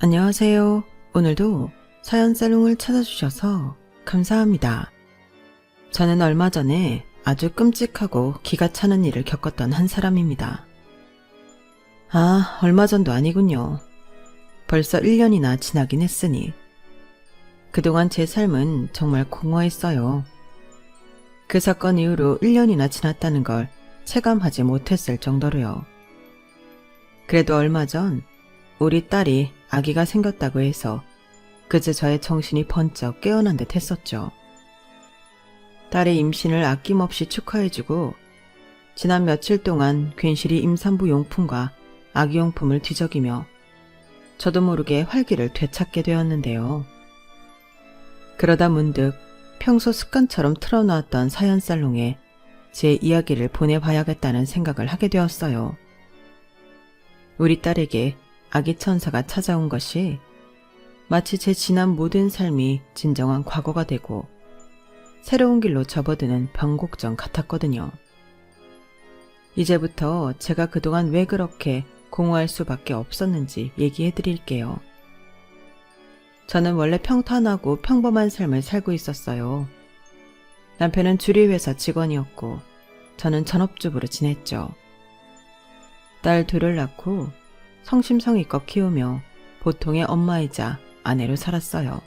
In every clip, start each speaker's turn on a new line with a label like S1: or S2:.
S1: 안녕하세요. 오늘도 사연살롱을 찾아주셔서 감사합니다. 저는 얼마 전에 아주 끔찍하고 기가 차는 일을 겪었던 한 사람입니다. 얼마 전도 아니군요. 벌써 1년이나 지나긴 했으니. 그동안 제 삶은 정말 공허했어요. 그 사건 이후로 1년이나 지났다는 걸 체감하지 못했을 정도로요. 그래도 얼마 전 우리 딸이 아기가 생겼다고 해서 그제 저의 정신이 번쩍 깨어난 듯 했었죠. 딸의 임신을 아낌없이 축하해주고 지난 며칠 동안 괜시리 임산부 용품과 아기용품을 뒤적이며 저도 모르게 활기를 되찾게 되었는데요. 그러다 문득 평소 습관처럼 틀어놓았던 사연살롱에 제 이야기를 보내봐야겠다는 생각을 하게 되었어요. 우리 딸에게 아기 천사가 찾아온 것이 마치 제 지난 모든 삶이 진정한 과거가 되고 새로운 길로 접어드는 변곡점 같았거든요. 이제부터 제가 그동안 왜 그렇게 공허할 수밖에 없었는지 얘기해 드릴게요. 저는 원래 평탄하고 평범한 삶을 살고 있었어요. 남편은 주류회사 직원이었고 저는 전업주부로 지냈죠. 딸 둘을 낳고 성심성의껏 키우며 보통의 엄마이자 아내로 살았어요.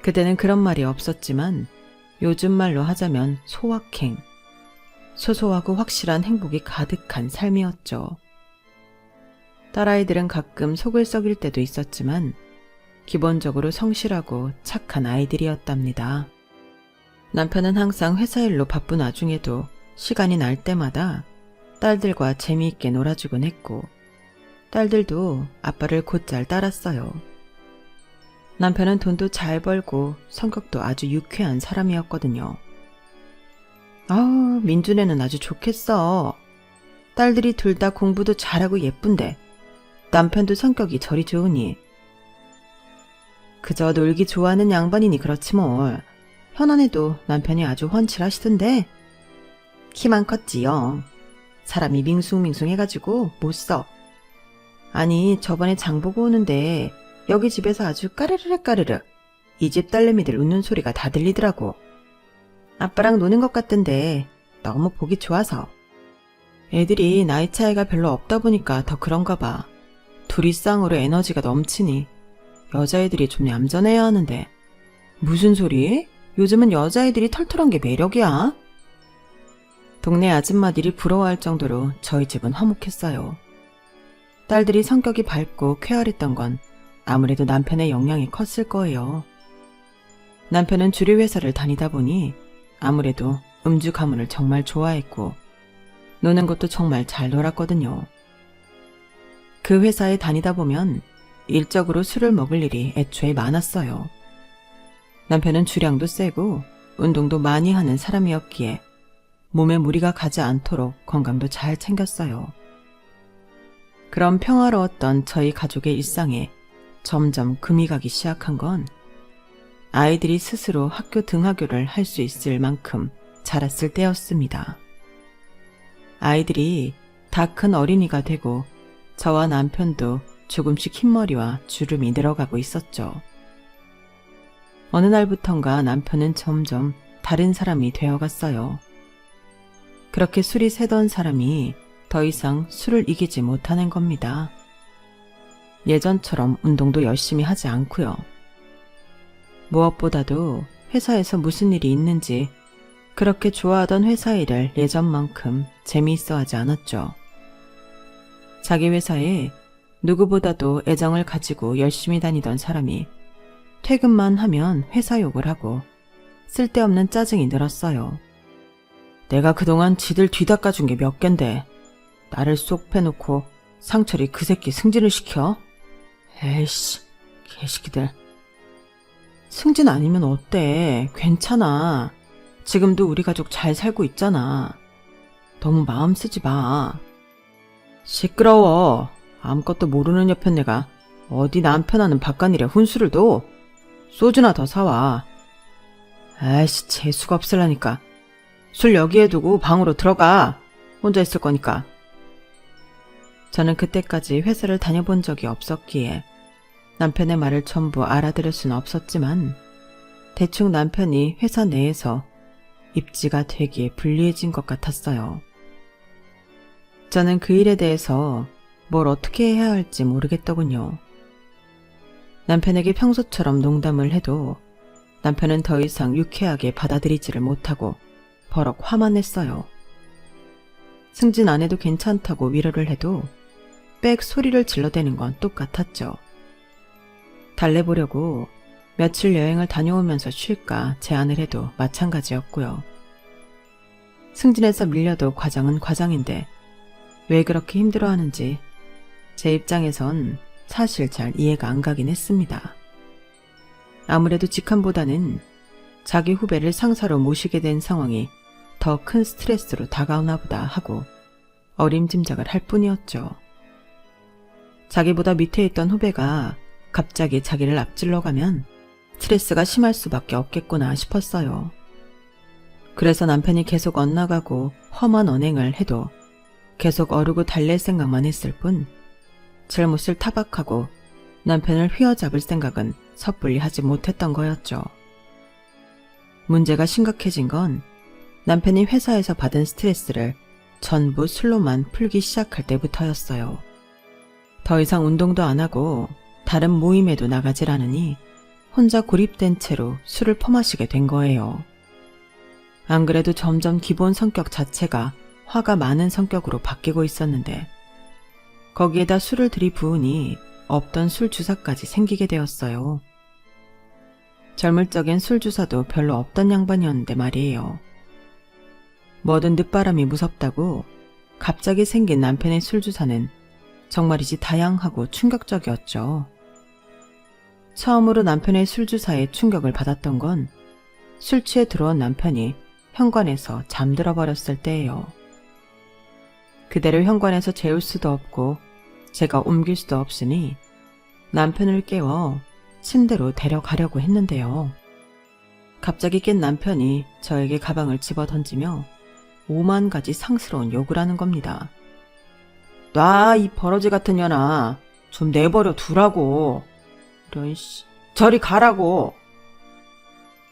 S1: 그때는 그런 말이 없었지만 요즘 말로 하자면 소확행, 소소하고 확실한 행복이 가득한 삶이었죠. 딸아이들은 가끔 속을 썩일 때도 있었지만 기본적으로 성실하고 착한 아이들이었답니다. 남편은 항상 회사 일로 바쁜 와중에도 시간이 날 때마다 딸들과 재미있게 놀아주곤 했고 딸들도 아빠를 곧잘 따랐어요. 남편은 돈도 잘 벌고 성격도 아주 유쾌한 사람이었거든요. 민준애는 아주 좋겠어. 딸들이 둘 다 공부도 잘하고 예쁜데 남편도 성격이 저리 좋으니. 그저 놀기 좋아하는 양반이니 그렇지 뭘. 현안에도 남편이 아주 훤칠하시던데. 키만 컸지요. 사람이 밍숭밍숭해가지고 못 써. 아니 저번에 장 보고 오는데 여기 집에서 아주 까르르르 까르르 이 집 딸내미들 웃는 소리가 다 들리더라고. 아빠랑 노는 것 같던데 너무 보기 좋아서. 애들이 나이 차이가 별로 없다 보니까 더 그런가 봐. 둘이 쌍으로 에너지가 넘치니 여자애들이 좀 얌전해야 하는데. 무슨 소리? 요즘은 여자애들이 털털한 게 매력이야. 동네 아줌마들이 부러워할 정도로 저희 집은 화목했어요. 딸들이 성격이 밝고 쾌활했던 건 아무래도 남편의 영향이 컸을 거예요. 남편은 주류회사를 다니다 보니 아무래도 음주 가문을 정말 좋아했고 노는 것도 정말 잘 놀았거든요. 그 회사에 다니다 보면 일적으로 술을 먹을 일이 애초에 많았어요. 남편은 주량도 세고 운동도 많이 하는 사람이었기에 몸에 무리가 가지 않도록 건강도 잘 챙겼어요. 그런 평화로웠던 저희 가족의 일상에 점점 금이 가기 시작한 건 아이들이 스스로 학교 등하교를 할 수 있을 만큼 자랐을 때였습니다. 아이들이 다 큰 어린이가 되고 저와 남편도 조금씩 흰머리와 주름이 늘어가고 있었죠. 어느 날부턴가 남편은 점점 다른 사람이 되어갔어요. 그렇게 술이 새던 사람이 더 이상 술을 이기지 못하는 겁니다. 예전처럼 운동도 열심히 하지 않고요. 무엇보다도 회사에서 무슨 일이 있는지 그렇게 좋아하던 회사 일을 예전만큼 재미있어 하지 않았죠. 자기 회사에 누구보다도 애정을 가지고 열심히 다니던 사람이 퇴근만 하면 회사 욕을 하고 쓸데없는 짜증이 늘었어요. 내가 그동안 지들 뒤닦아준 게 몇 갠데 나를 쏙 패놓고 상철이 그 새끼 승진을 시켜? 에이씨, 개새끼들. 승진 아니면 어때? 괜찮아. 지금도 우리 가족 잘 살고 있잖아. 너무 마음 쓰지 마. 시끄러워. 아무것도 모르는 옆에 내가 어디 남편하는 바깥일에 훈수를 둬? 소주나 더 사와. 아이씨, 재수가 없으라니까. 술 여기에 두고 방으로 들어가. 혼자 있을 거니까. 저는 그때까지 회사를 다녀본 적이 없었기에 남편의 말을 전부 알아들을 수는 없었지만 대충 남편이 회사 내에서 입지가 되게 불리해진 것 같았어요. 저는 그 일에 대해서 뭘 어떻게 해야 할지 모르겠더군요. 남편에게 평소처럼 농담을 해도 남편은 더 이상 유쾌하게 받아들이지를 못하고 버럭 화만 냈어요. 승진 안 해도 괜찮다고 위로를 해도 빽 소리를 질러대는 건 똑같았죠. 달래보려고 며칠 여행을 다녀오면서 쉴까 제안을 해도 마찬가지였고요. 승진해서 밀려도 과장은 과장인데 왜 그렇게 힘들어하는지 제 입장에선 사실 잘 이해가 안 가긴 했습니다. 아무래도 직함보다는 자기 후배를 상사로 모시게 된 상황이 더 큰 스트레스로 다가오나 보다 하고 어림짐작을 할 뿐이었죠. 자기보다 밑에 있던 후배가 갑자기 자기를 앞질러 가면 스트레스가 심할 수밖에 없겠구나 싶었어요. 그래서 남편이 계속 엇나가고 험한 언행을 해도 계속 어르고 달랠 생각만 했을 뿐 잘못을 타박하고 남편을 휘어잡을 생각은 섣불리 하지 못했던 거였죠. 문제가 심각해진 건 남편이 회사에서 받은 스트레스를 전부 술로만 풀기 시작할 때부터였어요. 더 이상 운동도 안 하고 다른 모임에도 나가질 않으니 혼자 고립된 채로 술을 퍼마시게 된 거예요. 안 그래도 점점 기본 성격 자체가 화가 많은 성격으로 바뀌고 있었는데 거기에다 술을 들이부으니 없던 술 주사까지 생기게 되었어요. 젊을 적엔 술 주사도 별로 없던 양반이었는데 말이에요. 뭐든 늦바람이 무섭다고 갑자기 생긴 남편의 술 주사는 정말이지 다양하고 충격적이었죠. 처음으로 남편의 술 주사에 충격을 받았던 건 술 취해 들어온 남편이 현관에서 잠들어 버렸을 때예요. 그대로 현관에서 재울 수도 없고 제가 옮길 수도 없으니 남편을 깨워 침대로 데려가려고 했는데요. 갑자기 깬 남편이 저에게 가방을 집어 던지며 5만 가지 상스러운 욕을 하는 겁니다. 놔, 이 버러지 같은 년아. 좀 내버려 두라고. 이런 씨, 저리 가라고.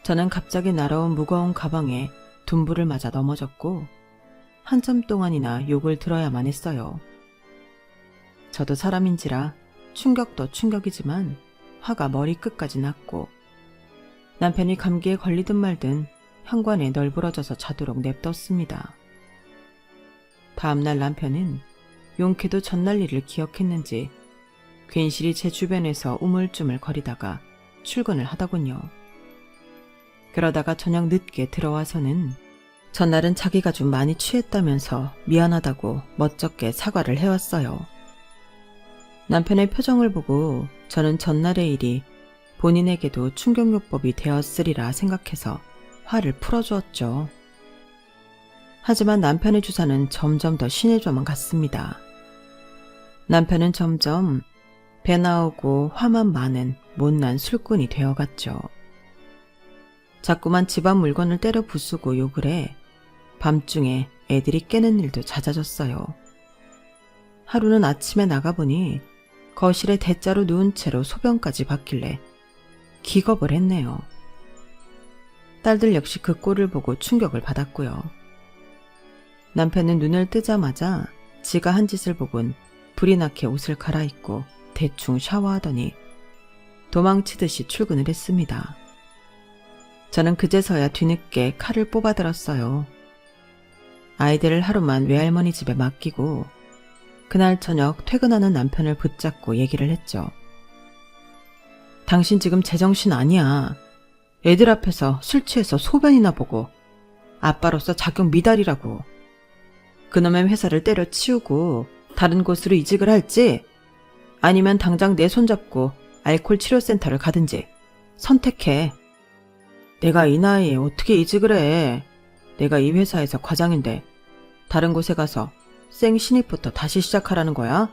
S1: 저는 갑자기 날아온 무거운 가방에 둔부를 맞아 넘어졌고 한참 동안이나 욕을 들어야만 했어요. 저도 사람인지라 충격도 충격이지만 화가 머리끝까지 났고 남편이 감기에 걸리든 말든 현관에 널브러져서 자도록 냅뒀습니다. 다음날 남편은 용케도 전날 일을 기억했는지 괜시리 제 주변에서 우물쭈물 거리다가 출근을 하더군요. 그러다가 저녁 늦게 들어와서는 전날은 자기가 좀 많이 취했다면서 미안하다고 멋쩍게 사과를 해왔어요. 남편의 표정을 보고 저는 전날의 일이 본인에게도 충격요법이 되었으리라 생각해서 화를 풀어주었죠. 하지만 남편의 주사는 점점 더 심해져만 갔습니다. 남편은 점점 배 나오고 화만 많은 못난 술꾼이 되어갔죠. 자꾸만 집안 물건을 때려 부수고 욕을 해 밤중에 애들이 깨는 일도 잦아졌어요. 하루는 아침에 나가보니 거실에 대자로 누운 채로 소변까지 봤길래 기겁을 했네요. 딸들 역시 그 꼴을 보고 충격을 받았고요. 남편은 눈을 뜨자마자 지가 한 짓을 보곤 불이 나게 옷을 갈아입고 대충 샤워하더니 도망치듯이 출근을 했습니다. 저는 그제서야 뒤늦게 칼을 뽑아들었어요. 아이들을 하루만 외할머니 집에 맡기고 그날 저녁 퇴근하는 남편을 붙잡고 얘기를 했죠. 당신 지금 제정신 아니야. 애들 앞에서 술 취해서 소변이나 보고 아빠로서 자격 미달이라고. 그놈의 회사를 때려치우고 다른 곳으로 이직을 할지 아니면 당장 내 손잡고 알코올 치료센터를 가든지 선택해. 내가 이 나이에 어떻게 이직을 해. 내가 이 회사에서 과장인데 다른 곳에 가서 생 신입부터 다시 시작하라는 거야?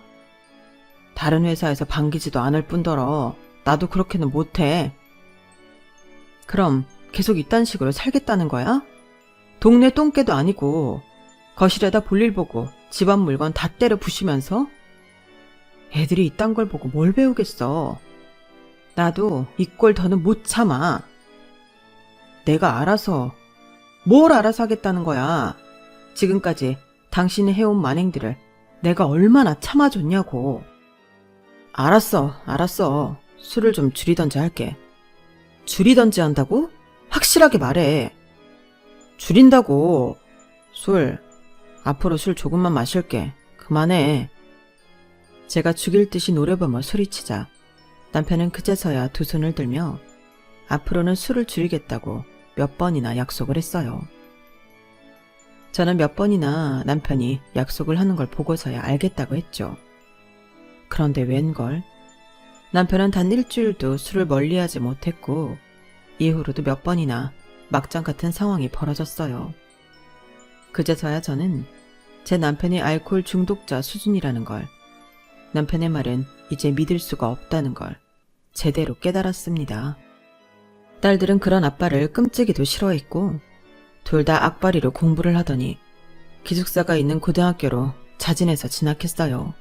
S1: 다른 회사에서 반기지도 않을 뿐더러 나도 그렇게는 못해. 그럼 계속 이딴 식으로 살겠다는 거야? 동네 똥개도 아니고 거실에다 볼일 보고 집안 물건 다 때려 부시면서? 애들이 이딴 걸 보고 뭘 배우겠어. 나도 이 꼴 더는 못 참아. 내가 알아서, 뭘 알아서 하겠다는 거야. 지금까지 당신이 해온 만행들을 내가 얼마나 참아줬냐고. 알았어. 술을 좀 줄이던지 할게. 줄이던지 한다고? 확실하게 말해. 줄인다고. 앞으로 술 조금만 마실게. 그만해. 제가 죽일 듯이 노래범을 소리치자 남편은 그제서야 두 손을 들며 앞으로는 술을 줄이겠다고 몇 번이나 약속을 했어요. 저는 몇 번이나 남편이 약속을 하는 걸 보고서야 알겠다고 했죠. 그런데 웬걸? 남편은 단 일주일도 술을 멀리하지 못했고 이후로도 몇 번이나 막장 같은 상황이 벌어졌어요. 그제서야 저는 제 남편이 알코올 중독자 수준이라는 걸, 남편의 말은 이제 믿을 수가 없다는 걸 제대로 깨달았습니다. 딸들은 그런 아빠를 끔찍이도 싫어했고 둘 다 악바리로 공부를 하더니 기숙사가 있는 고등학교로 자진해서 진학했어요.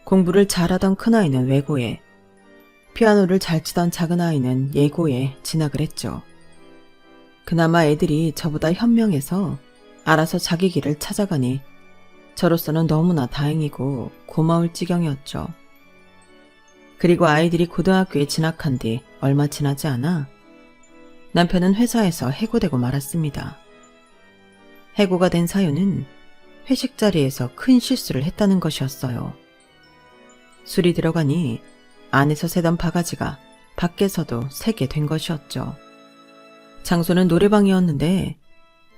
S1: 공부를 잘하던 큰아이는 외고에, 피아노를 잘 치던 작은아이는 예고에 진학을 했죠. 그나마 애들이 저보다 현명해서 알아서 자기 길을 찾아가니 저로서는 너무나 다행이고 고마울 지경이었죠. 그리고 아이들이 고등학교에 진학한 뒤 얼마 지나지 않아 남편은 회사에서 해고되고 말았습니다. 해고가 된 사유는 회식 자리에서 큰 실수를 했다는 것이었어요. 술이 들어가니 안에서 새던 바가지가 밖에서도 새게 된 것이었죠. 장소는 노래방이었는데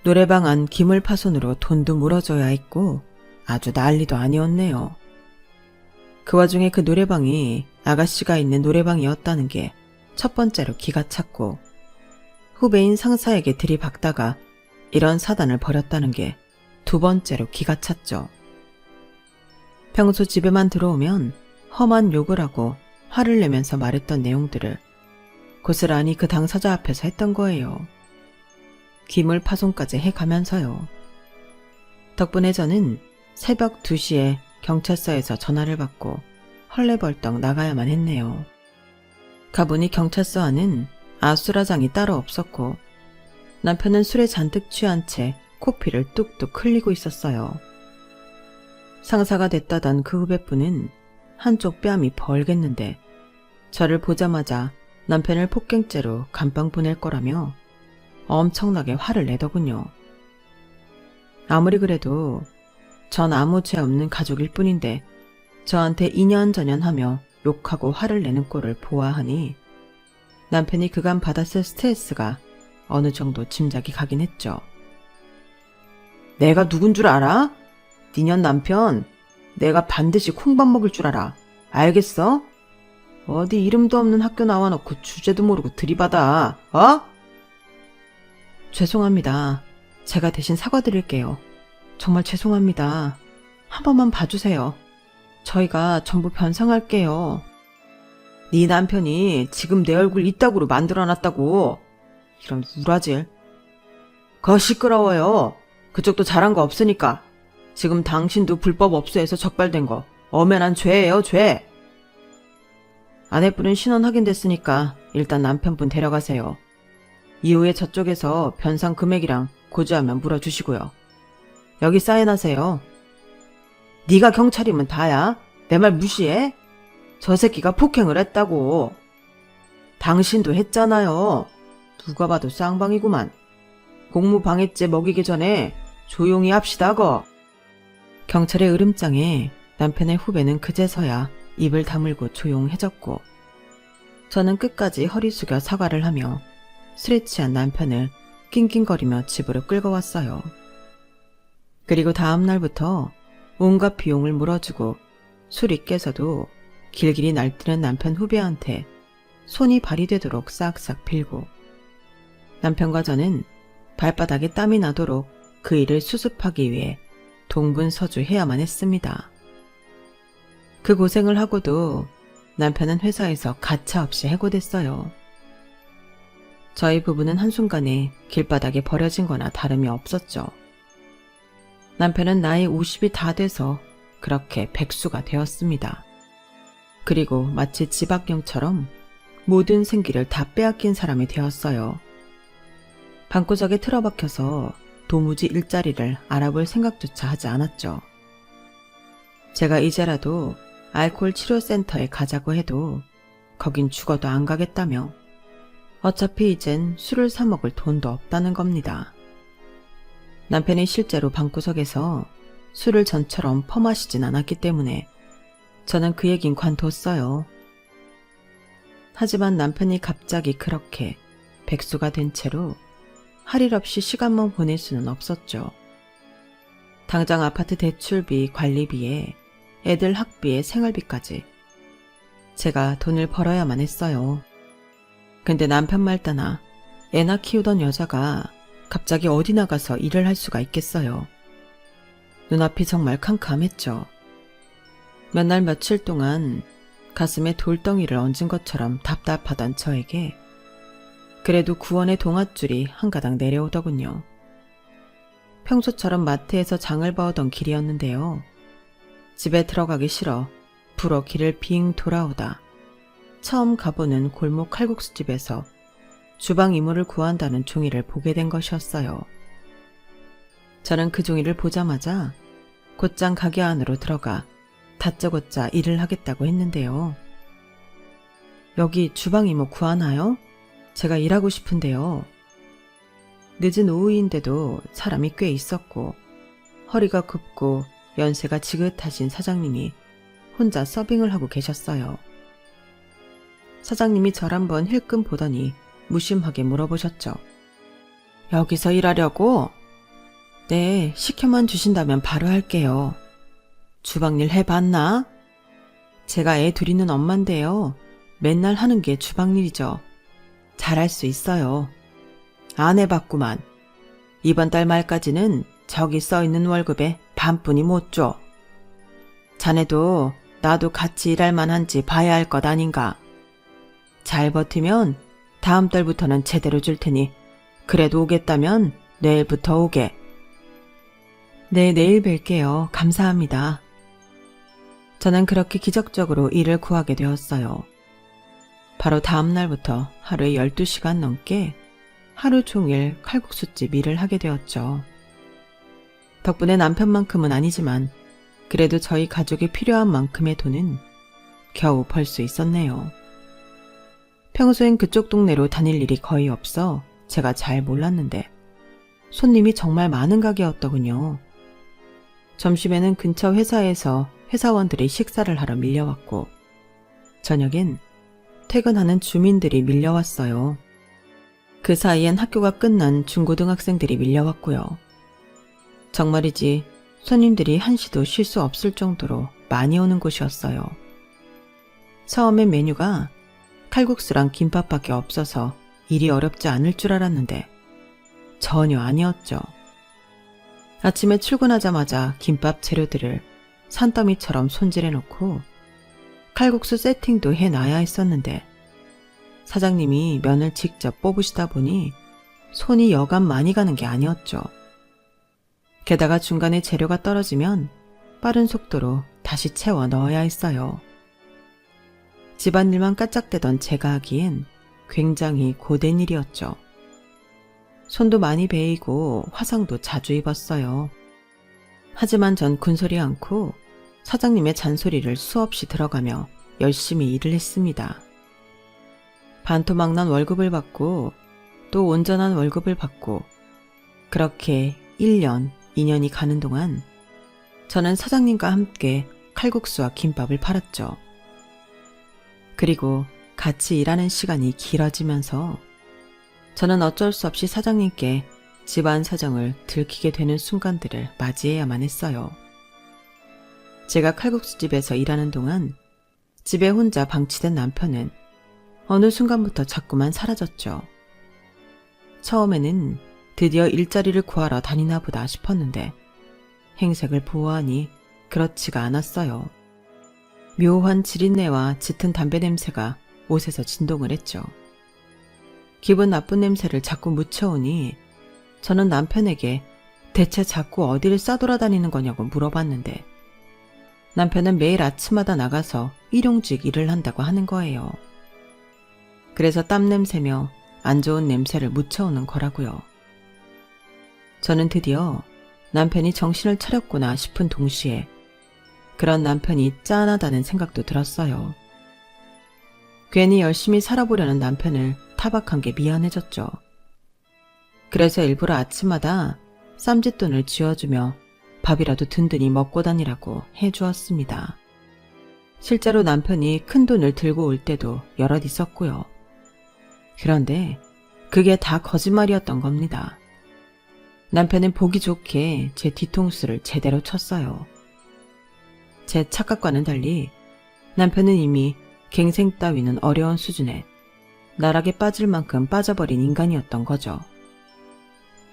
S1: 노래방 안 기물 파손으로 돈도 물어줘야 했고 아주 난리도 아니었네요. 그 와중에 그 노래방이 아가씨가 있는 노래방이었다는 게 첫 번째로 기가 찼고 후배인 상사에게 들이박다가 이런 사단을 벌였다는 게 두 번째로 기가 찼죠. 평소 집에만 들어오면 험한 욕을 하고 화를 내면서 말했던 내용들을 고스란히 그 당사자 앞에서 했던 거예요. 기물 파손까지 해가면서요. 덕분에 저는 새벽 2시에 경찰서에서 전화를 받고 헐레벌떡 나가야만 했네요. 가보니 경찰서 안은 아수라장이 따로 없었고 남편은 술에 잔뜩 취한 채 코피를 뚝뚝 흘리고 있었어요. 상사가 됐다던 그 후배분은 한쪽 뺨이 벌겠는데 저를 보자마자 남편을 폭행죄로 감방 보낼 거라며 엄청나게 화를 내더군요. 아무리 그래도 전 아무 죄 없는 가족일 뿐인데 저한테 이년저년하며 욕하고 화를 내는 꼴을 보아하니 남편이 그간 받았을 스트레스가 어느 정도 짐작이 가긴 했죠. 내가 누군 줄 알아? 니년 남편 내가 반드시 콩밥 먹을 줄 알아. 알겠어? 어디 이름도 없는 학교 나와놓고 주제도 모르고 들이받아. 어? 죄송합니다. 제가 대신 사과드릴게요. 정말 죄송합니다. 한 번만 봐주세요. 저희가 전부 변상할게요. 네 남편이 지금 내 얼굴 이따구로 만들어놨다고. 이런 우라질. 거 시끄러워요. 그쪽도 잘한 거 없으니까. 지금 당신도 불법 업소에서 적발된 거 엄연한 죄예요, 죄. 아내분은 신원 확인됐으니까 일단 남편분 데려가세요. 이후에 저쪽에서 변상 금액이랑 고지하면 물어주시고요. 여기 사인하세요. 네가 경찰이면 다야? 내 말 무시해? 저 새끼가 폭행을 했다고. 당신도 했잖아요. 누가 봐도 쌍방이구만. 공무방해죄 먹이기 전에 조용히 합시다거. 경찰의 으름장에 남편의 후배는 그제서야 입을 다물고 조용해졌고 저는 끝까지 허리 숙여 사과를 하며 술에 취한 남편을 낑낑거리며 집으로 끌고 왔어요. 그리고 다음 날부터 온갖 비용을 물어주고 술이 깨서도 길길이 날뛰는 남편 후배한테 손이 발이 되도록 싹싹 빌고 남편과 저는 발바닥에 땀이 나도록 그 일을 수습하기 위해 동분서주해야만 했습니다. 그 고생을 하고도 남편은 회사에서 가차없이 해고됐어요. 저희 부부는 한순간에 길바닥에 버려진 거나 다름이 없었죠. 남편은 나이 50이 다 돼서 그렇게 백수가 되었습니다. 그리고 마치 지박령처럼 모든 생기를 다 빼앗긴 사람이 되었어요. 방구석에 틀어박혀서 도무지 일자리를 알아볼 생각조차 하지 않았죠. 제가 이제라도 알코올 치료센터에 가자고 해도 거긴 죽어도 안 가겠다며 어차피 이젠 술을 사 먹을 돈도 없다는 겁니다. 남편이 실제로 방구석에서 술을 전처럼 퍼마시진 않았기 때문에 저는 그 얘긴 관뒀어요. 하지만 남편이 갑자기 그렇게 백수가 된 채로 할 일 없이 시간만 보낼 수는 없었죠. 당장 아파트 대출비, 관리비에 애들 학비에 생활비까지 제가 돈을 벌어야만 했어요. 근데 남편 말 따나 애나 키우던 여자가 갑자기 어디 나가서 일을 할 수가 있겠어요. 눈앞이 정말 캄캄했죠. 몇 날 며칠 동안 가슴에 돌덩이를 얹은 것처럼 답답하던 저에게 그래도 구원의 동아줄이 한 가닥 내려오더군요. 평소처럼 마트에서 장을 봐오던 길이었는데요. 집에 들어가기 싫어 불어 길을 빙 돌아오다 처음 가보는 골목 칼국수집에서 주방 이모를 구한다는 종이를 보게 된 것이었어요. 저는 그 종이를 보자마자 곧장 가게 안으로 들어가 다짜고짜 일을 하겠다고 했는데요. 여기 주방 이모 구하나요? 제가 일하고 싶은데요. 늦은 오후인데도 사람이 꽤 있었고 허리가 굽고 연세가 지긋하신 사장님이 혼자 서빙을 하고 계셨어요. 사장님이 절 한번 힐끔 보더니 무심하게 물어보셨죠. 여기서 일하려고? 네, 시켜만 주신다면 바로 할게요. 주방일 해봤나? 제가 애 둘 있는 엄만데요. 맨날 하는 게 주방일이죠. 잘할 수 있어요. 안 해봤구만. 이번 달 말까지는 저기 써있는 월급에 반뿐이 못 줘. 자네도 나도 같이 일할 만한지 봐야 할 것 아닌가. 잘 버티면 다음 달부터는 제대로 줄 테니 그래도 오겠다면 내일부터 오게. 네, 내일 뵐게요. 감사합니다. 저는 그렇게 기적적으로 일을 구하게 되었어요. 바로 다음 날부터 하루에 12시간 넘게 하루 종일 칼국수집 일을 하게 되었죠. 덕분에 남편만큼은 아니지만 그래도 저희 가족이 필요한 만큼의 돈은 겨우 벌 수 있었네요. 평소엔 그쪽 동네로 다닐 일이 거의 없어 제가 잘 몰랐는데 손님이 정말 많은 가게였더군요. 점심에는 근처 회사에서 회사원들이 식사를 하러 밀려왔고 저녁엔 퇴근하는 주민들이 밀려왔어요. 그 사이엔 학교가 끝난 중고등학생들이 밀려왔고요. 정말이지 손님들이 한시도 쉴 수 없을 정도로 많이 오는 곳이었어요. 처음엔 메뉴가 칼국수랑 김밥밖에 없어서 일이 어렵지 않을 줄 알았는데 전혀 아니었죠. 아침에 출근하자마자 김밥 재료들을 산더미처럼 손질해놓고 칼국수 세팅도 해놔야 했었는데 사장님이 면을 직접 뽑으시다 보니 손이 여간 많이 가는 게 아니었죠. 게다가 중간에 재료가 떨어지면 빠른 속도로 다시 채워 넣어야 했어요. 집안일만 까짝대던 제가 하기엔 굉장히 고된 일이었죠. 손도 많이 베이고 화상도 자주 입었어요. 하지만 전 군소리 않고 사장님의 잔소리를 수없이 들어가며 열심히 일을 했습니다. 반토막난 월급을 받고 또 온전한 월급을 받고 그렇게 1년, 2년이 가는 동안 저는 사장님과 함께 칼국수와 김밥을 팔았죠. 그리고 같이 일하는 시간이 길어지면서 저는 어쩔 수 없이 사장님께 집안 사정을 들키게 되는 순간들을 맞이해야만 했어요. 제가 칼국수집에서 일하는 동안 집에 혼자 방치된 남편은 어느 순간부터 자꾸만 사라졌죠. 처음에는 드디어 일자리를 구하러 다니나 보다 싶었는데 행색을 보아하니 그렇지가 않았어요. 묘한 지린내와 짙은 담배 냄새가 옷에서 진동을 했죠. 기분 나쁜 냄새를 자꾸 묻혀오니 저는 남편에게 대체 자꾸 어디를 싸돌아다니는 거냐고 물어봤는데 남편은 매일 아침마다 나가서 일용직 일을 한다고 하는 거예요. 그래서 땀 냄새며 안 좋은 냄새를 묻혀오는 거라고요. 저는 드디어 남편이 정신을 차렸구나 싶은 동시에 그런 남편이 짠하다는 생각도 들었어요. 괜히 열심히 살아보려는 남편을 타박한 게 미안해졌죠. 그래서 일부러 아침마다 쌈짓돈을 쥐어주며 밥이라도 든든히 먹고 다니라고 해주었습니다. 실제로 남편이 큰 돈을 들고 올 때도 여럿 있었고요. 그런데 그게 다 거짓말이었던 겁니다. 남편은 보기 좋게 제 뒤통수를 제대로 쳤어요. 제 착각과는 달리 남편은 이미 갱생 따위는 어려운 수준에 나락에 빠질 만큼 빠져버린 인간이었던 거죠.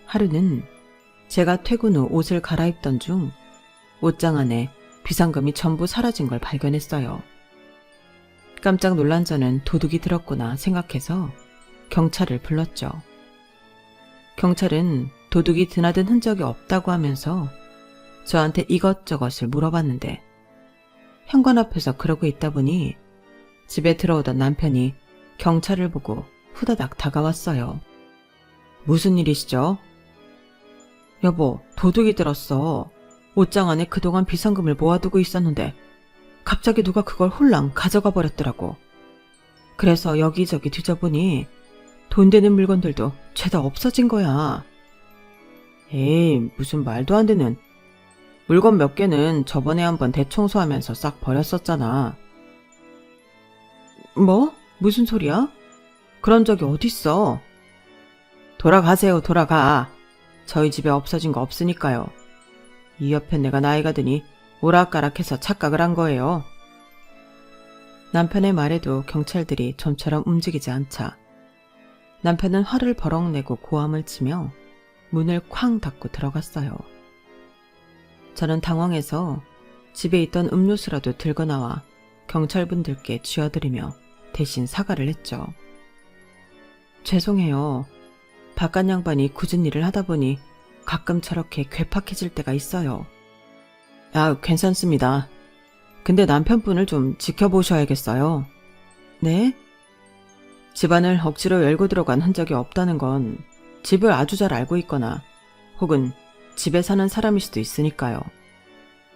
S1: 하루는 제가 퇴근 후 옷을 갈아입던 중 옷장 안에 비상금이 전부 사라진 걸 발견했어요. 깜짝 놀란 저는 도둑이 들었구나 생각해서 경찰을 불렀죠. 경찰은 도둑이 드나든 흔적이 없다고 하면서 저한테 이것저것을 물어봤는데 현관 앞에서 그러고 있다 보니 집에 들어오던 남편이 경찰을 보고 후다닥 다가왔어요. 무슨 일이시죠? 여보, 도둑이 들었어. 옷장 안에 그동안 비상금을 모아두고 있었는데 갑자기 누가 그걸 홀랑 가져가 버렸더라고. 그래서 여기저기 뒤져보니 돈 되는 물건들도 죄다 없어진 거야. 에이, 무슨 말도 안 되는. 물건 몇 개는 저번에 한번 대청소하면서 싹 버렸었잖아. 뭐? 무슨 소리야? 그런 적이 어딨어? 돌아가세요, 돌아가. 저희 집에 없어진 거 없으니까요. 이 옆에 내가 나이가 드니 오락가락해서 착각을 한 거예요. 남편의 말에도 경찰들이 좀처럼 움직이지 않자 남편은 화를 버럭 내고 고함을 치며 문을 쾅 닫고 들어갔어요. 저는 당황해서 집에 있던 음료수라도 들고 나와 경찰분들께 쥐어드리며 대신 사과를 했죠. 죄송해요. 바깥 양반이 굳은 일을 하다 보니 가끔 저렇게 괴팍해질 때가 있어요. 아, 괜찮습니다. 근데 남편분을 좀 지켜보셔야겠어요. 네? 집안을 억지로 열고 들어간 흔적이 없다는 건 집을 아주 잘 알고 있거나 혹은 집에 사는 사람일 수도 있으니까요.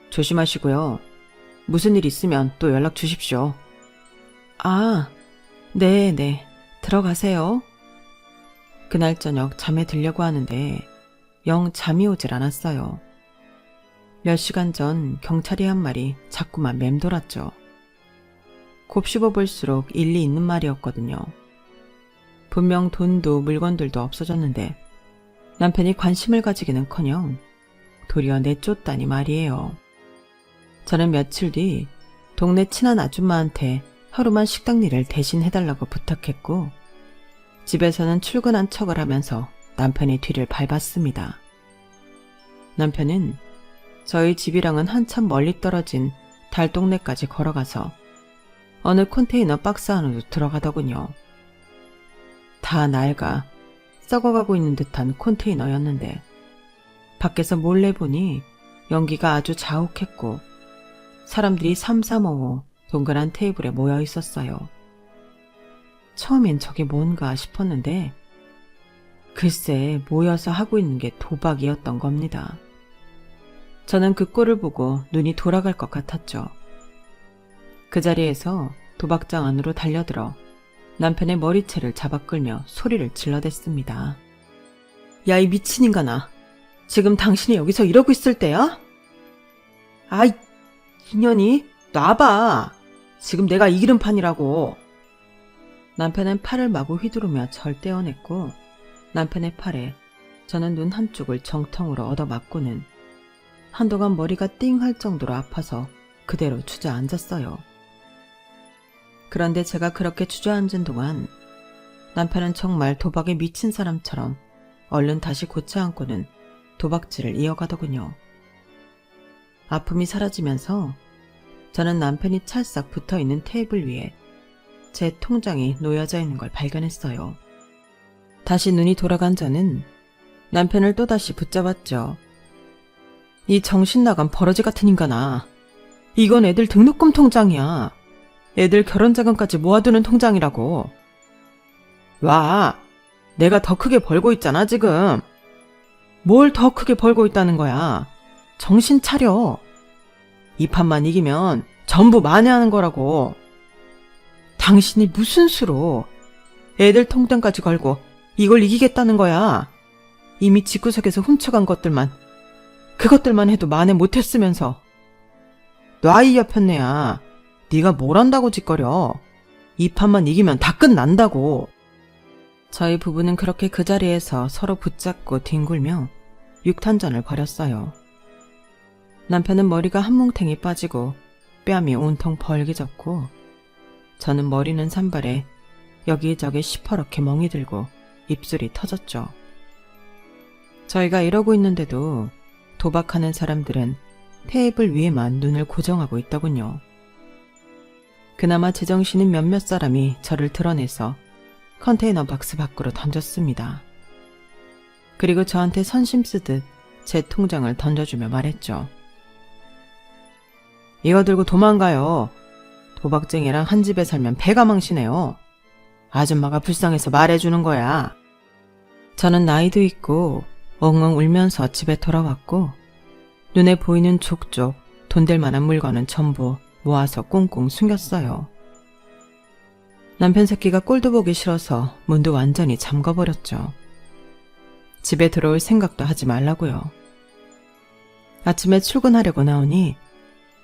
S1: 조심하시고요. 무슨 일 있으면 또 연락 주십시오. 아, 네. 들어가세요. 그날 저녁 잠에 들려고 하는데 영 잠이 오질 않았어요. 몇 시간 전 경찰이 한 말이 자꾸만 맴돌았죠. 곱씹어 볼수록 일리 있는 말이었거든요. 분명 돈도 물건들도 없어졌는데 남편이 관심을 가지기는커녕 도리어 내쫓다니 말이에요. 저는 며칠 뒤 동네 친한 아줌마한테 하루만 식당 일을 대신 해달라고 부탁했고 집에서는 출근한 척을 하면서 남편의 뒤를 밟았습니다. 남편은 저희 집이랑은 한참 멀리 떨어진 달동네까지 걸어가서 어느 컨테이너 박스 안으로 들어가더군요. 다 낡아 썩어가고 있는 듯한 컨테이너였는데 밖에서 몰래 보니 연기가 아주 자욱했고 사람들이 삼삼오오 동그란 테이블에 모여 있었어요. 처음엔 저게 뭔가 싶었는데 글쎄 모여서 하고 있는 게 도박이었던 겁니다. 저는 그 꼴을 보고 눈이 돌아갈 것 같았죠. 그 자리에서 도박장 안으로 달려들어 남편의 머리채를 잡아 끌며 소리를 질러댔습니다. 야, 이 미친 인간아. 지금 당신이 여기서 이러고 있을 때야? 아이, 인연이 놔봐. 지금 내가 이기는 판이라고. 남편은 팔을 마구 휘두르며 절 떼어냈고 남편의 팔에 저는 눈 한쪽을 정통으로 얻어맞고는 한동안 머리가 띵할 정도로 아파서 그대로 주저앉았어요. 그런데 제가 그렇게 주저앉은 동안 남편은 정말 도박에 미친 사람처럼 얼른 다시 고쳐 앉고는 도박질을 이어가더군요. 아픔이 사라지면서 저는 남편이 찰싹 붙어있는 테이블 위에 제 통장이 놓여져 있는 걸 발견했어요. 다시 눈이 돌아간 저는 남편을 또다시 붙잡았죠. 이 정신 나간 버러지 같은 인간아. 이건 애들 등록금 통장이야. 애들 결혼자금까지 모아두는 통장이라고. 와, 내가 더 크게 벌고 있잖아, 지금. 뭘 더 크게 벌고 있다는 거야. 정신 차려. 이 판만 이기면 전부 만회하는 거라고. 당신이 무슨 수로 애들 통장까지 걸고 이걸 이기겠다는 거야. 이미 집구석에서 훔쳐간 그것들만 해도 만회 못했으면서. 놔, 이 여편네야. 네가 뭘 한다고 짓거려. 이 판만 이기면 다 끝난다고. 저희 부부는 그렇게 그 자리에서 서로 붙잡고 뒹굴며 육탄전을 벌였어요. 남편은 머리가 한 뭉탱이 빠지고 뺨이 온통 벌개졌고, 저는 머리는 산발에 여기저기 시퍼렇게 멍이 들고 입술이 터졌죠. 저희가 이러고 있는데도 도박하는 사람들은 테이블 위에만 눈을 고정하고 있더군요. 그나마 제정신인 몇몇 사람이 저를 드러내서 컨테이너 박스 밖으로 던졌습니다. 그리고 저한테 선심 쓰듯 제 통장을 던져주며 말했죠. 이거 들고 도망가요. 도박쟁이랑 한 집에 살면 배가 망신해요. 아줌마가 불쌍해서 말해주는 거야. 저는 나이도 있고 엉엉 울면서 집에 돌아왔고, 눈에 보이는 족족 돈 될 만한 물건은 전부 모아서 꽁꽁 숨겼어요. 남편 새끼가 꼴도 보기 싫어서 문도 완전히 잠궈버렸죠. 집에 들어올 생각도 하지 말라고요. 아침에 출근하려고 나오니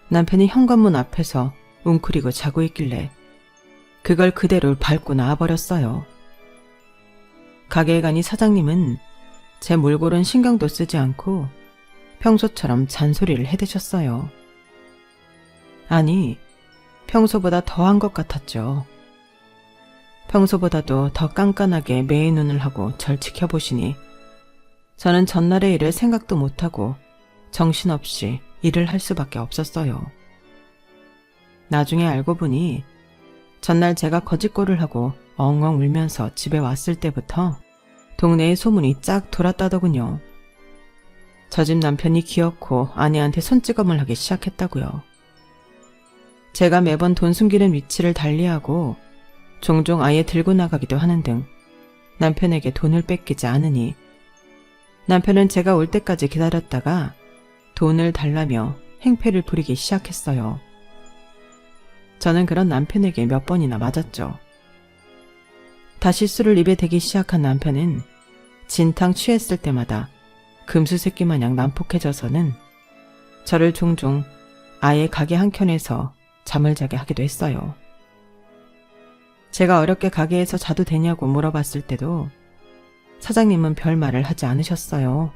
S1: 남편이 현관문 앞에서 웅크리고 자고 있길래 그걸 그대로 밟고 나와버렸어요. 가게에 가니 사장님은 제 몰골은 신경도 쓰지 않고 평소처럼 잔소리를 해대셨어요. 아니, 평소보다 더한 것 같았죠. 평소보다도 더 깐깐하게 매의 눈을 하고 절 지켜보시니 저는 전날의 일을 생각도 못하고 정신없이 일을 할 수밖에 없었어요. 나중에 알고 보니 전날 제가 거짓골을 하고 엉엉 울면서 집에 왔을 때부터 동네에 소문이 쫙 돌았다더군요. 저 집 남편이 기어코 아내한테 손찌검을 하기 시작했다고요. 제가 매번 돈 숨기는 위치를 달리하고 종종 아예 들고 나가기도 하는 등 남편에게 돈을 뺏기지 않으니 남편은 제가 올 때까지 기다렸다가 돈을 달라며 행패를 부리기 시작했어요. 저는 그런 남편에게 몇 번이나 맞았죠. 다시 술을 입에 대기 시작한 남편은 진탕 취했을 때마다 금수새끼 마냥 난폭해져서는 저를 종종 아예 가게 한켠에서 잠을 자게 하기도 했어요. 제가 어렵게 가게에서 자도 되냐고 물어봤을 때도 사장님은 별말을 하지 않으셨어요.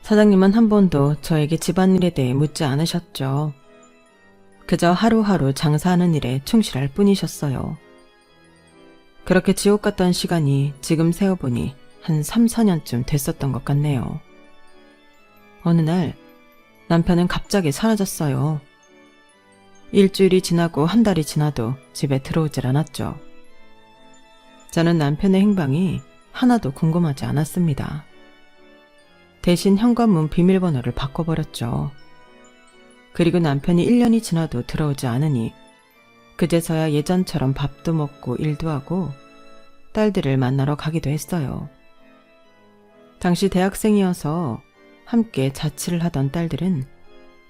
S1: 사장님은 한 번도 저에게 집안일에 대해 묻지 않으셨죠. 그저 하루하루 장사하는 일에 충실할 뿐이셨어요. 그렇게 지옥 같던 시간이 지금 세어보니 한 3, 4년쯤 됐었던 것 같네요. 어느 날 남편은 갑자기 사라졌어요. 일주일이 지나고 한 달이 지나도 집에 들어오질 않았죠. 저는 남편의 행방이 하나도 궁금하지 않았습니다. 대신 현관문 비밀번호를 바꿔버렸죠. 그리고 남편이 1년이 지나도 들어오지 않으니 그제서야 예전처럼 밥도 먹고 일도 하고 딸들을 만나러 가기도 했어요. 당시 대학생이어서 함께 자취를 하던 딸들은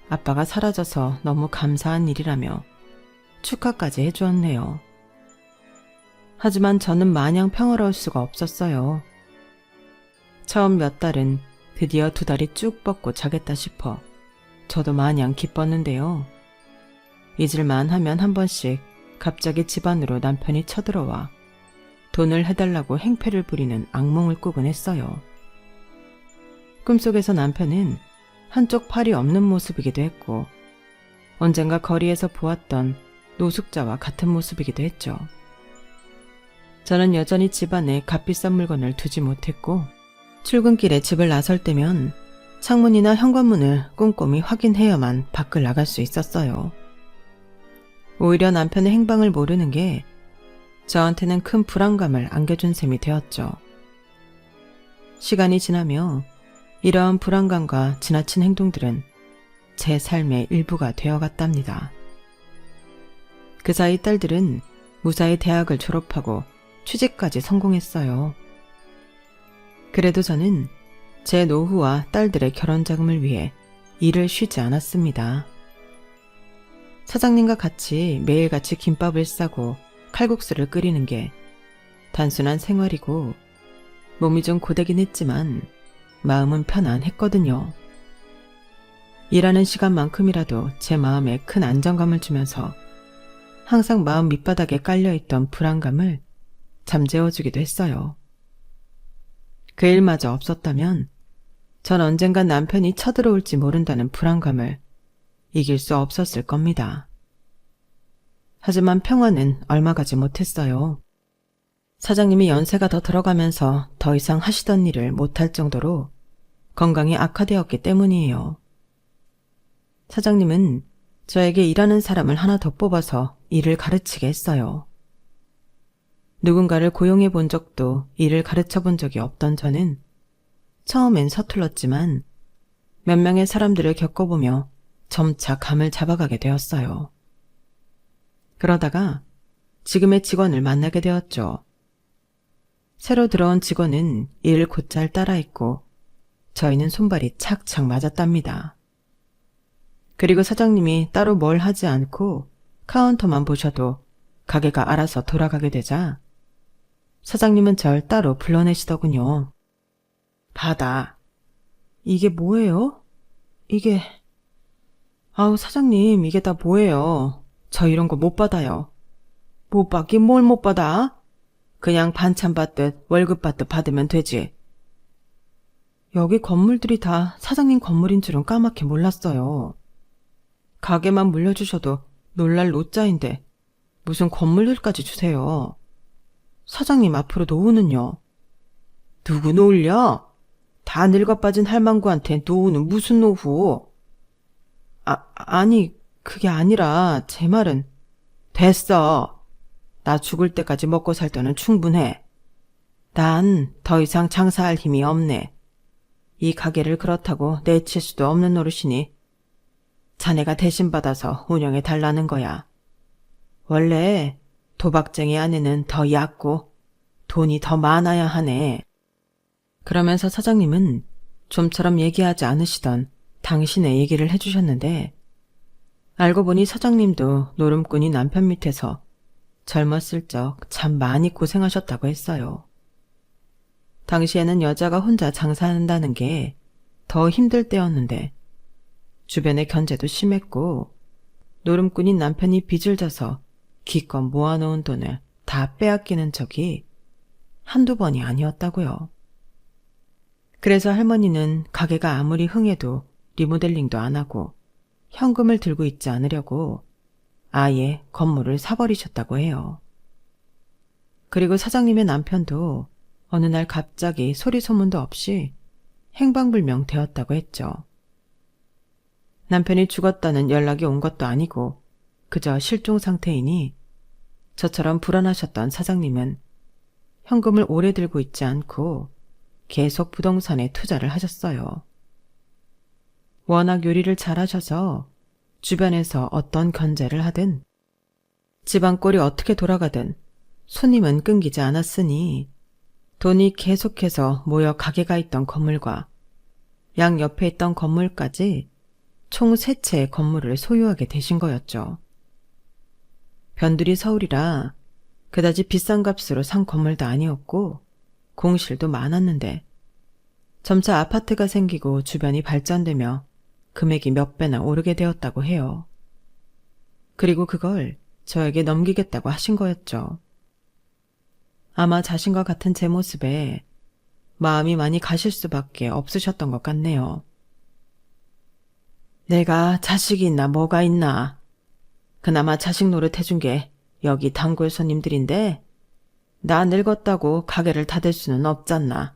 S1: 아빠가 사라져서 너무 감사한 일이라며 축하까지 해주었네요. 하지만 저는 마냥 평화로울 수가 없었어요. 처음 몇 달은 드디어 2다리 쭉 뻗고 자겠다 싶어 저도 마냥 기뻤는데요. 잊을만 하면 한 번씩 갑자기 집 안으로 남편이 쳐들어와 돈을 해달라고 행패를 부리는 악몽을 꾸곤 했어요. 꿈속에서 남편은 한쪽 팔이 없는 모습이기도 했고 언젠가 거리에서 보았던 노숙자와 같은 모습이기도 했죠. 저는 여전히 집안에 값비싼 물건을 두지 못했고 출근길에 집을 나설 때면 창문이나 현관문을 꼼꼼히 확인해야만 밖을 나갈 수 있었어요. 오히려 남편의 행방을 모르는 게 저한테는 큰 불안감을 안겨준 셈이 되었죠. 시간이 지나며 이러한 불안감과 지나친 행동들은 제 삶의 일부가 되어갔답니다. 그 사이 딸들은 무사히 대학을 졸업하고 취직까지 성공했어요. 그래도 저는 제 노후와 딸들의 결혼 자금을 위해 일을 쉬지 않았습니다. 사장님과 같이 매일같이 김밥을 싸고 칼국수를 끓이는 게 단순한 생활이고 몸이 좀 고되긴 했지만 마음은 편안했거든요. 일하는 시간만큼이라도 제 마음에 큰 안정감을 주면서 항상 마음 밑바닥에 깔려있던 불안감을 잠재워주기도 했어요. 그 일마저 없었다면 전 언젠간 남편이 쳐들어올지 모른다는 불안감을 이길 수 없었을 겁니다. 하지만 평화는 얼마 가지 못했어요. 사장님이 연세가 더 들어가면서 더 이상 하시던 일을 못할 정도로 건강이 악화되었기 때문이에요. 사장님은 저에게 일하는 사람을 하나 더 뽑아서 일을 가르치게 했어요. 누군가를 고용해 본 적도 일을 가르쳐 본 적이 없던 저는 처음엔 서툴렀지만 몇 명의 사람들을 겪어보며 점차 감을 잡아가게 되었어요. 그러다가 지금의 직원을 만나게 되었죠. 새로 들어온 직원은 일을 곧잘 따라했고 저희는 손발이 착착 맞았답니다. 그리고 사장님이 따로 뭘 하지 않고 카운터만 보셔도 가게가 알아서 돌아가게 되자 사장님은 절 따로 불러내시더군요. 받아. 이게 뭐예요? 이게... 아우 사장님 이게 다 뭐예요? 저 이런 거 못 받아요. 못 받긴 뭘 못 받아? 그냥 반찬 받듯 월급 받듯 받으면 되지. 여기 건물들이 다 사장님 건물인 줄은 까맣게 몰랐어요. 가게만 물려주셔도 놀랄 노짜인데 무슨 건물들까지 주세요. 사장님 앞으로 노후는요? 누구 노을려? 다 늙어빠진 할망구한테 노후는 무슨 노후? 아니 그게 아니라 제 말은 됐어. 나 죽을 때까지 먹고 살 돈은 충분해. 난 더 이상 장사할 힘이 없네. 이 가게를 그렇다고 내칠 수도 없는 노릇이니 자네가 대신 받아서 운영해 달라는 거야. 원래 도박쟁이 아내는 더 얕고 돈이 더 많아야 하네. 그러면서 사장님은 좀처럼 얘기하지 않으시던 당신의 얘기를 해주셨는데 알고 보니 사장님도 노름꾼이 남편 밑에서 젊었을 적 참 많이 고생하셨다고 했어요. 당시에는 여자가 혼자 장사한다는 게 더 힘들 때였는데 주변의 견제도 심했고 노름꾼인 남편이 빚을 져서 기껏 모아놓은 돈을 다 빼앗기는 적이 한두 번이 아니었다고요. 그래서 할머니는 가게가 아무리 흥해도 리모델링도 안 하고 현금을 들고 있지 않으려고 아예 건물을 사버리셨다고 해요. 그리고 사장님의 남편도 어느 날 갑자기 소리 소문도 없이 행방불명 되었다고 했죠. 남편이 죽었다는 연락이 온 것도 아니고 그저 실종 상태이니 저처럼 불안하셨던 사장님은 현금을 오래 들고 있지 않고 계속 부동산에 투자를 하셨어요. 워낙 요리를 잘하셔서 주변에서 어떤 견제를 하든 집안 꼴이 어떻게 돌아가든 손님은 끊기지 않았으니 돈이 계속해서 모여 가게가 있던 건물과 양 옆에 있던 건물까지 총 3채의 건물을 소유하게 되신 거였죠. 변두리 서울이라 그다지 비싼 값으로 산 건물도 아니었고 공실도 많았는데 점차 아파트가 생기고 주변이 발전되며 금액이 몇 배나 오르게 되었다고 해요. 그리고 그걸 저에게 넘기겠다고 하신 거였죠. 아마 자신과 같은 제 모습에 마음이 많이 가실 수밖에 없으셨던 것 같네요. 내가 자식이 있나 뭐가 있나. 그나마 자식 노릇 해준 게 여기 단골 손님들인데 나 늙었다고 가게를 닫을 수는 없잖나.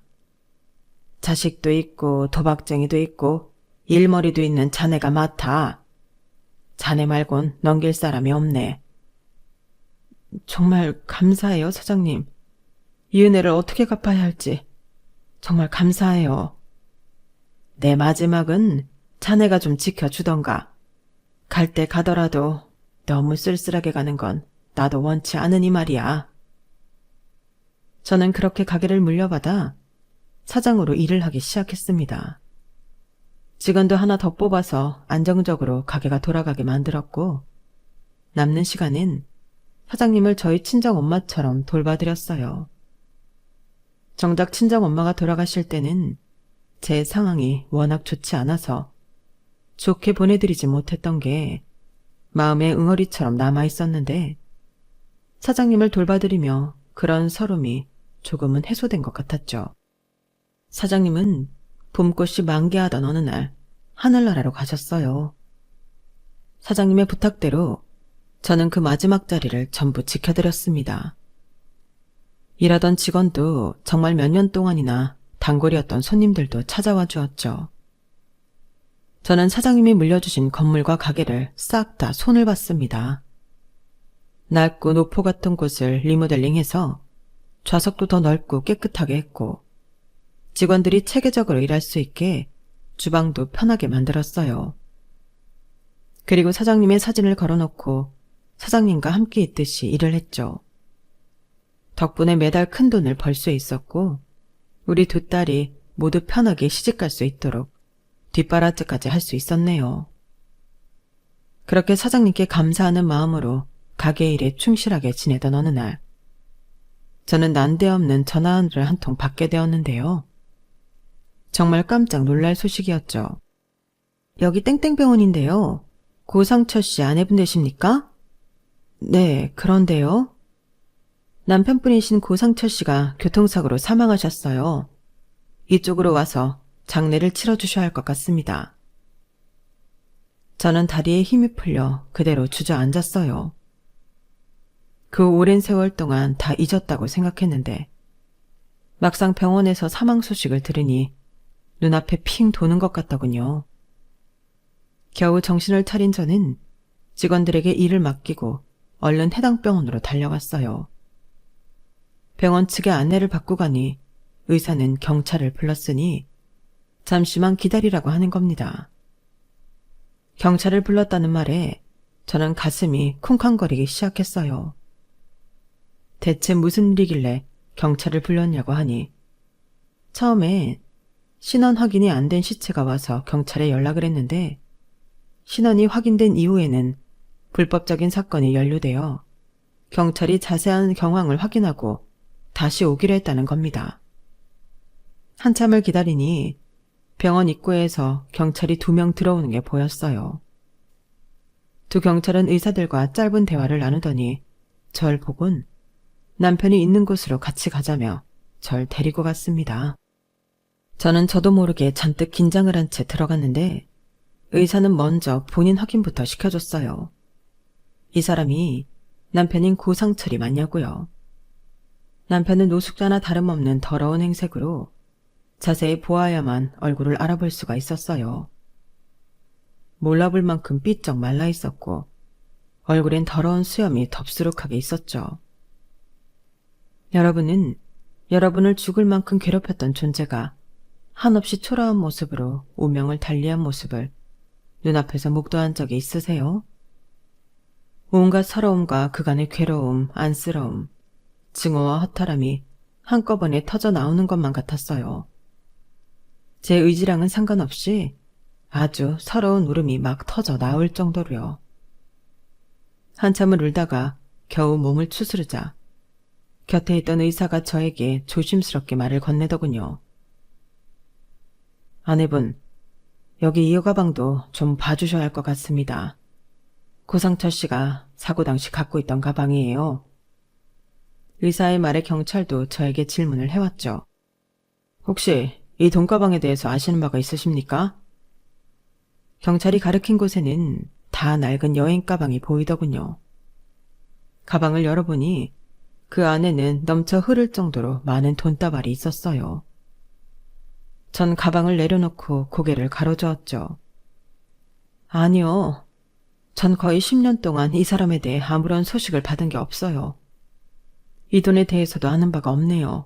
S1: 자식도 있고 도박쟁이도 있고 일머리도 있는 자네가 맡아. 자네 말곤 넘길 사람이 없네. 정말 감사해요, 사장님. 이 은혜를 어떻게 갚아야 할지 정말 감사해요. 내 마지막은 자네가 좀 지켜주던가. 갈 때 가더라도 너무 쓸쓸하게 가는 건 나도 원치 않으니 말이야. 저는 그렇게 가게를 물려받아 사장으로 일을 하기 시작했습니다. 직원도 하나 더 뽑아서 안정적으로 가게가 돌아가게 만들었고, 남는 시간엔 사장님을 저희 친정엄마처럼 돌봐드렸어요. 정작 친정엄마가 돌아가실 때는 제 상황이 워낙 좋지 않아서 좋게 보내드리지 못했던 게 마음에 응어리처럼 남아있었는데, 사장님을 돌봐드리며 그런 서름이 조금은 해소된 것 같았죠. 사장님은 봄꽃이 만개하던 어느 날 하늘나라로 가셨어요. 사장님의 부탁대로 저는 그 마지막 자리를 전부 지켜드렸습니다. 일하던 직원도 정말 몇 년 동안이나 단골이었던 손님들도 찾아와 주었죠. 저는 사장님이 물려주신 건물과 가게를 싹 다 손을 봤습니다. 낡고 노포 같은 곳을 리모델링해서 좌석도 더 넓고 깨끗하게 했고, 직원들이 체계적으로 일할 수 있게 주방도 편하게 만들었어요. 그리고 사장님의 사진을 걸어놓고 사장님과 함께 있듯이 일을 했죠. 덕분에 매달 큰 돈을 벌 수 있었고, 우리 두 딸이 모두 편하게 시집갈 수 있도록 뒷바라지까지 할 수 있었네요. 그렇게 사장님께 감사하는 마음으로 가게 일에 충실하게 지내던 어느 날, 저는 난데없는 전화를 한 통 받게 되었는데요. 정말 깜짝 놀랄 소식이었죠. 여기 땡땡병원인데요. 고상철 씨 아내분 되십니까? 네, 그런데요. 남편분이신 고상철 씨가 교통사고로 사망하셨어요. 이쪽으로 와서 장례를 치러주셔야 할 것 같습니다. 저는 다리에 힘이 풀려 그대로 주저앉았어요. 그 오랜 세월 동안 다 잊었다고 생각했는데, 막상 병원에서 사망 소식을 들으니 눈앞에 핑 도는 것 같더군요. 겨우 정신을 차린 저는 직원들에게 일을 맡기고 얼른 해당 병원으로 달려갔어요. 병원 측의 안내를 받고 가니 의사는 경찰을 불렀으니 잠시만 기다리라고 하는 겁니다. 경찰을 불렀다는 말에 저는 가슴이 쿵쾅거리기 시작했어요. 대체 무슨 일이길래 경찰을 불렀냐고 하니, 처음에 신원 확인이 안 된 시체가 와서 경찰에 연락을 했는데, 신원이 확인된 이후에는 불법적인 사건이 연루되어 경찰이 자세한 경황을 확인하고 다시 오기로 했다는 겁니다. 한참을 기다리니 병원 입구에서 경찰이 2명 들어오는 게 보였어요. 두 경찰은 의사들과 짧은 대화를 나누더니 절 보곤 남편이 있는 곳으로 같이 가자며 절 데리고 갔습니다. 저는 저도 모르게 잔뜩 긴장을 한 채 들어갔는데, 의사는 먼저 본인 확인부터 시켜줬어요. 이 사람이 남편인 고상철이 맞냐고요. 남편은 노숙자나 다름없는 더러운 행색으로 자세히 보아야만 얼굴을 알아볼 수가 있었어요. 몰라볼 만큼 삐쩍 말라 있었고 얼굴엔 더러운 수염이 덥수룩하게 있었죠. 여러분은 여러분을 죽을 만큼 괴롭혔던 존재가 한없이 초라한 모습으로 운명을 달리한 모습을 눈앞에서 목도한 적이 있으세요? 온갖 서러움과 그간의 괴로움, 안쓰러움, 증오와 허탈함이 한꺼번에 터져 나오는 것만 같았어요. 제 의지랑은 상관없이 아주 서러운 울음이 막 터져 나올 정도로요. 한참을 울다가 겨우 몸을 추스르자 곁에 있던 의사가 저에게 조심스럽게 말을 건네더군요. 아내분, 여기 이 가방도 좀 봐주셔야 할 것 같습니다. 고상철 씨가 사고 당시 갖고 있던 가방이에요. 의사의 말에 경찰도 저에게 질문을 해왔죠. 혹시 이 돈가방에 대해서 아시는 바가 있으십니까? 경찰이 가리킨 곳에는 다 낡은 여행 가방이 보이더군요. 가방을 열어보니 그 안에는 넘쳐 흐를 정도로 많은 돈다발이 있었어요. 전 가방을 내려놓고 고개를 가로저었죠. 아니요. 전 거의 10년 동안 이 사람에 대해 아무런 소식을 받은 게 없어요. 이 돈에 대해서도 아는 바가 없네요.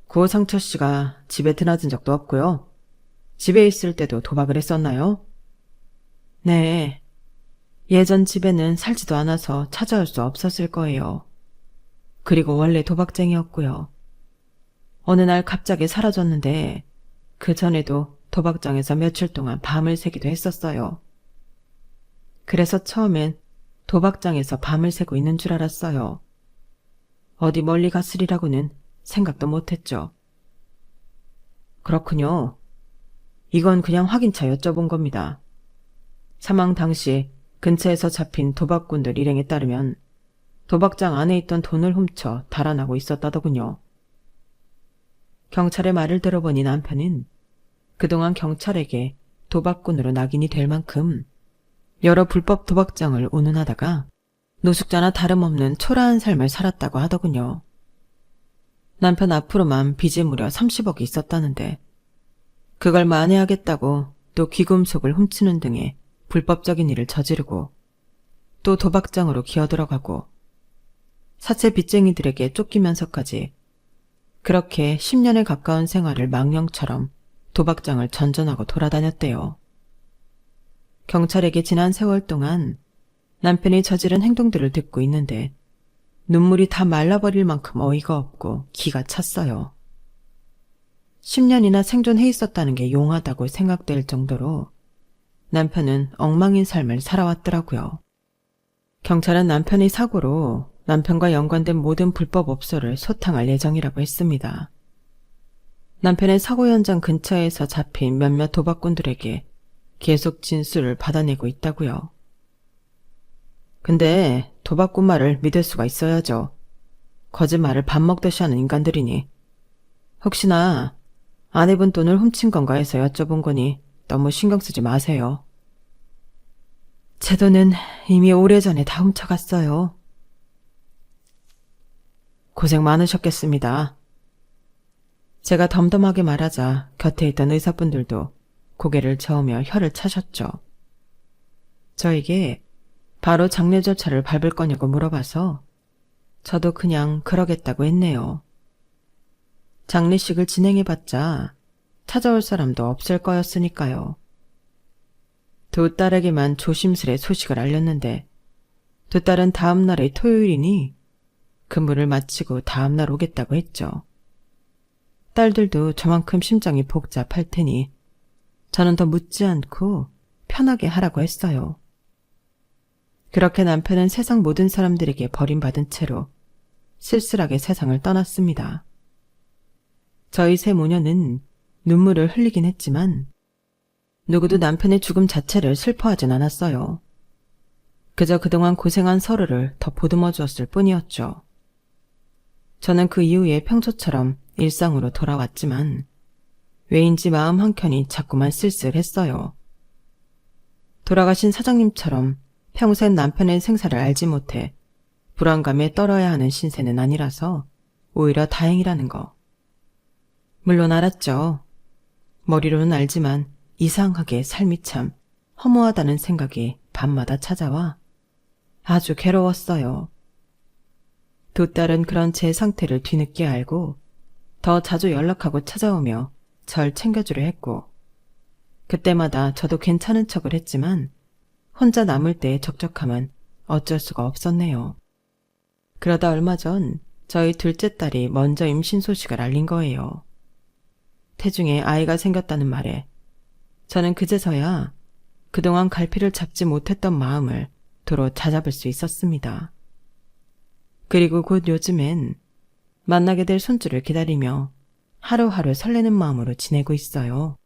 S1: 고상철 씨가 집에 드나든 적도 없고요. 집에 있을 때도 도박을 했었나요? 네. 예전 집에는 살지도 않아서 찾아올 수 없었을 거예요. 그리고 원래 도박쟁이였고요. 어느 날 갑자기 사라졌는데 그 전에도 도박장에서 며칠 동안 밤을 새기도 했었어요. 그래서 처음엔 도박장에서 밤을 새고 있는 줄 알았어요. 어디 멀리 갔으리라고는 생각도 못했죠. 그렇군요. 이건 그냥 확인차 여쭤본 겁니다. 사망 당시 근처에서 잡힌 도박꾼들 일행에 따르면 도박장 안에 있던 돈을 훔쳐 달아나고 있었다더군요. 경찰의 말을 들어보니 남편은 그동안 경찰에게 도박꾼으로 낙인이 될 만큼 여러 불법 도박장을 운운하다가 노숙자나 다름없는 초라한 삶을 살았다고 하더군요. 남편 앞으로만 빚이 무려 30억이 있었다는데 그걸 만회하겠다고 또 귀금속을 훔치는 등의 불법적인 일을 저지르고 또 도박장으로 기어들어가고 사채 빚쟁이들에게 쫓기면서까지 그렇게 10년에 가까운 생활을 망령처럼 도박장을 전전하고 돌아다녔대요. 경찰에게 지난 세월 동안 남편이 저지른 행동들을 듣고 있는데 눈물이 다 말라버릴 만큼 어이가 없고 기가 찼어요. 10년이나 생존해 있었다는 게 용하다고 생각될 정도로 남편은 엉망인 삶을 살아왔더라고요. 경찰은 남편의 사고로 남편과 연관된 모든 불법 업소를 소탕할 예정이라고 했습니다. 남편의 사고 현장 근처에서 잡힌 몇몇 도박꾼들에게 계속 진술을 받아내고 있다고요. 근데 도박꾼 말을 믿을 수가 있어야죠. 거짓말을 밥 먹듯이 하는 인간들이니. 혹시나 아내분 돈을 훔친 건가 해서 여쭤본 거니 너무 신경 쓰지 마세요. 제 돈은 이미 오래전에 다 훔쳐갔어요. 고생 많으셨겠습니다. 제가 덤덤하게 말하자 곁에 있던 의사분들도 고개를 저으며 혀를 차셨죠. 저에게 바로 장례 절차를 밟을 거냐고 물어봐서 저도 그냥 그러겠다고 했네요. 장례식을 진행해봤자 찾아올 사람도 없을 거였으니까요. 두 딸에게만 조심스레 소식을 알렸는데 두 딸은 다음 날이 토요일이니 근무를 마치고 다음 날 오겠다고 했죠. 딸들도 저만큼 심장이 복잡할 테니 저는 더 묻지 않고 편하게 하라고 했어요. 그렇게 남편은 세상 모든 사람들에게 버림받은 채로 쓸쓸하게 세상을 떠났습니다. 저희 세 모녀는 눈물을 흘리긴 했지만 누구도 남편의 죽음 자체를 슬퍼하진 않았어요. 그저 그동안 고생한 서로를 더 보듬어 주었을 뿐이었죠. 저는 그 이후에 평소처럼 일상으로 돌아왔지만 왜인지 마음 한켠이 자꾸만 쓸쓸했어요. 돌아가신 사장님처럼 평생 남편의 생사를 알지 못해 불안감에 떨어야 하는 신세는 아니라서 오히려 다행이라는 거. 물론 알았죠. 머리로는 알지만 이상하게 삶이 참 허무하다는 생각이 밤마다 찾아와 아주 괴로웠어요. 두 딸은 그런 제 상태를 뒤늦게 알고 더 자주 연락하고 찾아오며 절 챙겨주려 했고 그때마다 저도 괜찮은 척을 했지만 혼자 남을 때의 적적함은 어쩔 수가 없었네요. 그러다 얼마 전 저희 둘째 딸이 먼저 임신 소식을 알린 거예요. 태중에 아이가 생겼다는 말에 저는 그제서야 그동안 갈피를 잡지 못했던 마음을 도로 다잡을 수 있었습니다. 그리고 곧 요즘엔 만나게 될 손주를 기다리며 하루하루 설레는 마음으로 지내고 있어요.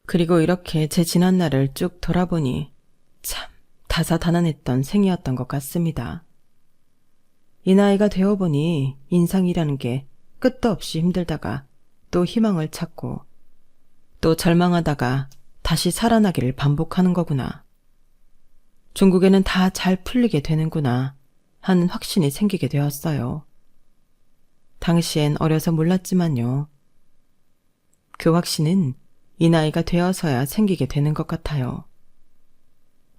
S1: 그리고 이렇게 제 지난 날을 쭉 돌아보니 참 다사다난했던 생이었던 것 같습니다. 이 나이가 되어보니 인상이라는 게 끝도 없이 힘들다가 또 희망을 찾고 또 절망하다가 다시 살아나기를 반복하는 거구나. 중국에는 다 잘 풀리게 되는구나 하는 확신이 생기게 되었어요. 당시엔 어려서 몰랐지만요. 그 확신은 이 나이가 되어서야 생기게 되는 것 같아요.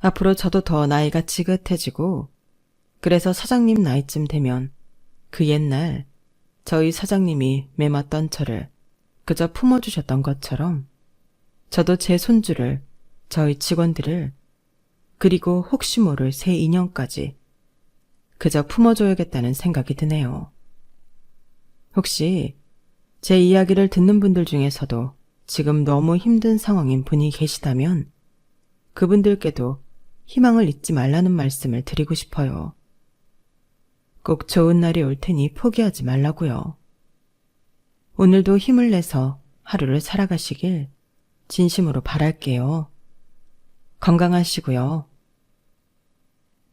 S1: 앞으로 저도 더 나이가 지긋해지고 그래서 사장님 나이쯤 되면 그 옛날 저희 사장님이 매맞던 저를 그저 품어주셨던 것처럼 저도 제 손주를, 저희 직원들을, 그리고 혹시 모를 새 인연까지 그저 품어줘야겠다는 생각이 드네요. 혹시 제 이야기를 듣는 분들 중에서도 지금 너무 힘든 상황인 분이 계시다면 그분들께도 희망을 잊지 말라는 말씀을 드리고 싶어요. 꼭 좋은 날이 올 테니 포기하지 말라고요. 오늘도 힘을 내서 하루를 살아가시길 진심으로 바랄게요. 건강하시고요.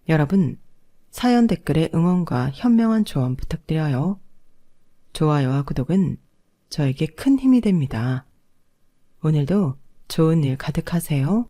S1: 여러분, 사연 댓글에 응원과 현명한 조언 부탁드려요. 좋아요와 구독은 저에게 큰 힘이 됩니다. 오늘도 좋은 일 가득하세요.